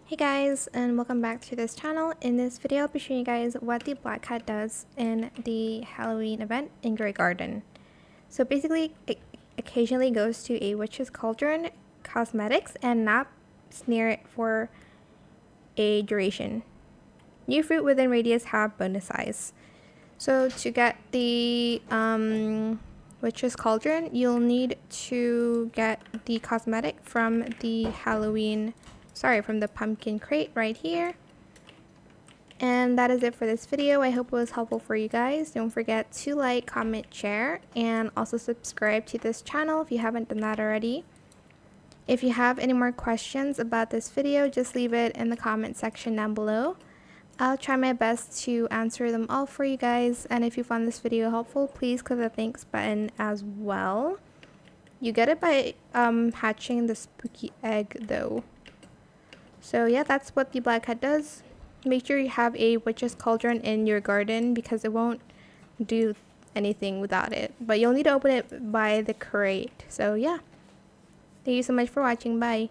Hey guys, and welcome back to this channel. In this video I'll be showing you guys what the black cat does in the Halloween event in your garden. So basically it occasionally goes to a witch's cauldron, cosmetics, and naps near it for a duration. New fruit within radius have bonus size. So to get the witch's cauldron, you'll need to get the cosmetic from the from the pumpkin crate right here. And that is it for this video. I hope it was helpful for you guys. Don't forget to like, comment, share, and also subscribe to this channel if you haven't done that already. If you have any more questions about this video, just leave it in the comment section down below. I'll try my best to answer them all for you guys, and if you found this video helpful, please click the thanks button as well. You get it by hatching the spooky egg though. So yeah, that's what the black cat does. Make sure you have a witch's cauldron in your garden because it won't do anything without it. But you'll need to open it by the crate. So yeah. Thank you so much for watching. Bye.